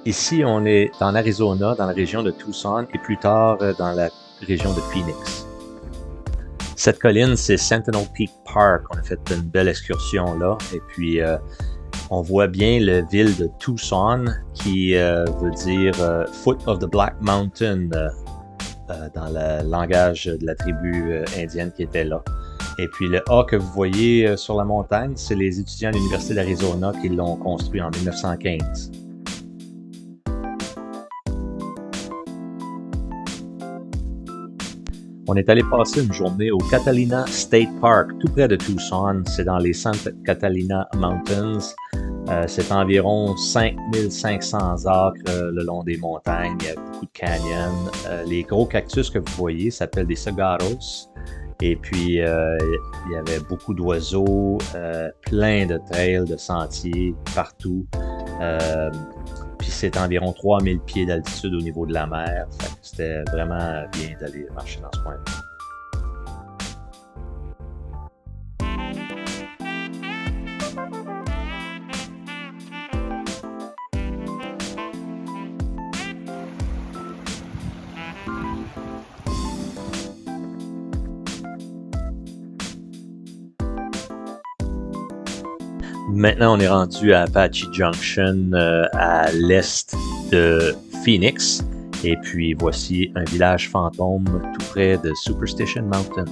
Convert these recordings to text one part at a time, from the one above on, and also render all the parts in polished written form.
Ici, on est en Arizona, dans la région de Tucson, et plus tard dans la région de Phoenix. Cette colline, c'est Sentinel Peak Park. On a fait une belle excursion là, et puis on voit bien la ville de Tucson, qui veut dire Foot of the Black Mountain dans le langage de la tribu indienne qui était là. Et puis le A que vous voyez sur la montagne, c'est les étudiants de l'Université d'Arizona qui l'ont construit en 1915. On est allé passer une journée au Catalina State Park, tout près de Tucson. C'est dans les Santa Catalina Mountains. C'est environ 5500 acres le long des montagnes. Il y a beaucoup de canyons. Les gros cactus que vous voyez s'appellent des saguaros. Et puis, il y avait beaucoup d'oiseaux, plein de trails, de sentiers partout. Puis c'est environ 3000 pieds d'altitude au niveau de la mer. C'était vraiment bien d'aller marcher dans ce coin-là. Maintenant, on est rendu à Apache Junction, à l'est de Phoenix. Et puis, voici un village fantôme tout près de Superstition Mountain.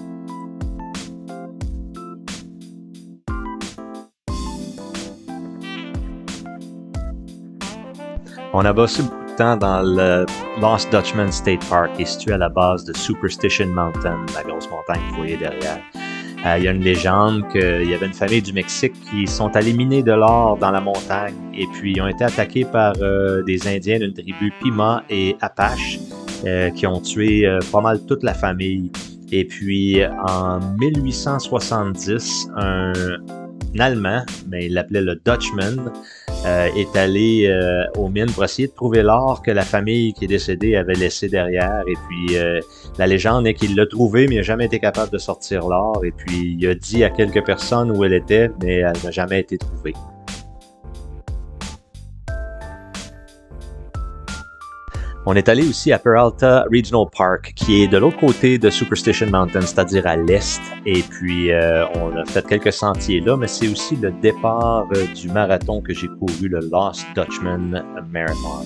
On a passé beaucoup de temps dans le Lost Dutchman State Park, qui est situé à la base de Superstition Mountain, la grosse montagne que vous voyez derrière. Il y a une légende qu'il y avait une famille du Mexique qui sont allés miner de l'or dans la montagne et puis ils ont été attaqués par des Indiens d'une tribu Pima et Apache qui ont tué pas mal toute la famille. Et puis en 1870, un Allemand, mais il l'appelait le Dutchman, est allé aux mines pour essayer de trouver l'or que la famille qui est décédée avait laissé derrière. Et puis, la légende est qu'il l'a trouvé, mais il n'a jamais été capable de sortir l'or. Et puis, il a dit à quelques personnes où elle était, mais elle n'a jamais été trouvée. On est allé aussi à Peralta Regional Park, qui est de l'autre côté de Superstition Mountain, c'est-à-dire à l'est. Et puis, on a fait quelques sentiers là, mais c'est aussi le départ du marathon que j'ai couru, le Lost Dutchman Marathon.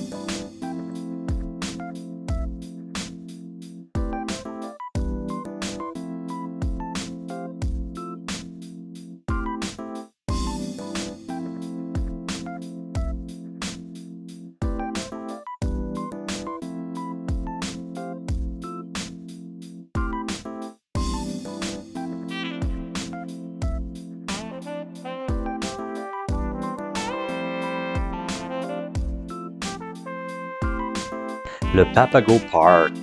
Le Papago Park,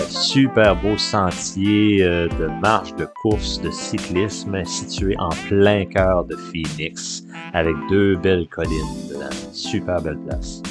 super beau sentier de marche, de course, de cyclisme, situé en plein cœur de Phoenix, avec deux belles collines dedans. Super belle place.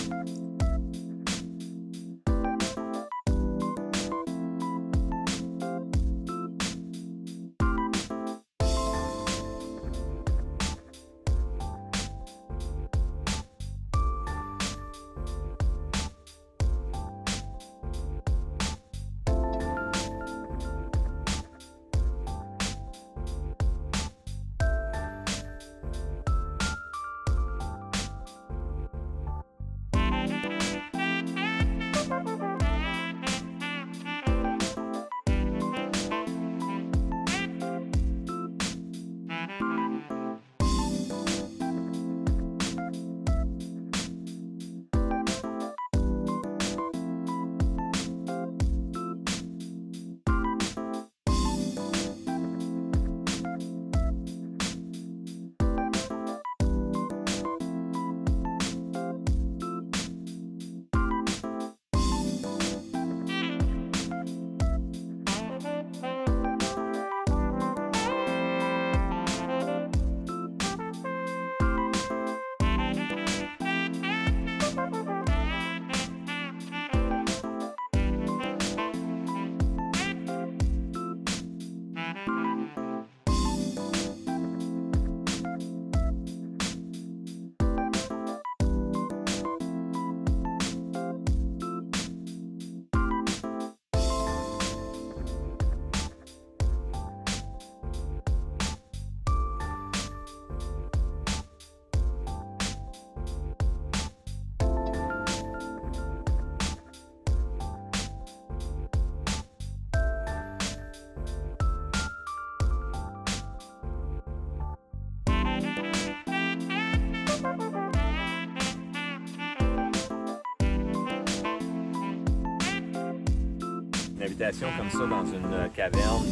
Une habitation comme ça dans une caverne,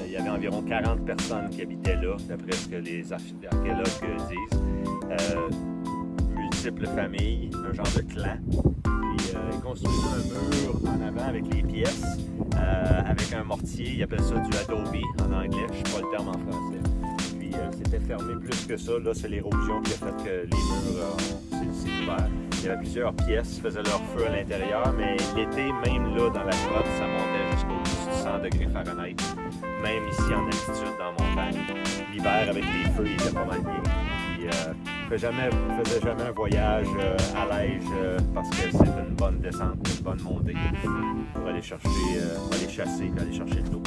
il y avait environ 40 personnes qui habitaient là, d'après ce que les archéologues disent. Multiples familles, un genre de clan. Puis ils construisaient un mur en avant avec les pièces, avec un mortier, ils appellent ça du adobe en anglais, je ne sais pas le terme en français. Puis c'était fermé plus que ça, là c'est l'érosion qui a fait que les murs s'est ouvert. Il y avait plusieurs pièces qui faisaient leur feu à l'intérieur, mais l'été, même là dans la grotte, ça montait jusqu'au 100 degrés Fahrenheit. Même ici en altitude dans la montagne. L'hiver avec les feux, il était pas mal mieux. Puis faisait jamais un voyage à l'âge parce que c'est une bonne descente, une bonne montée pour aller chercher, pour aller chasser, pour aller chercher de l'eau.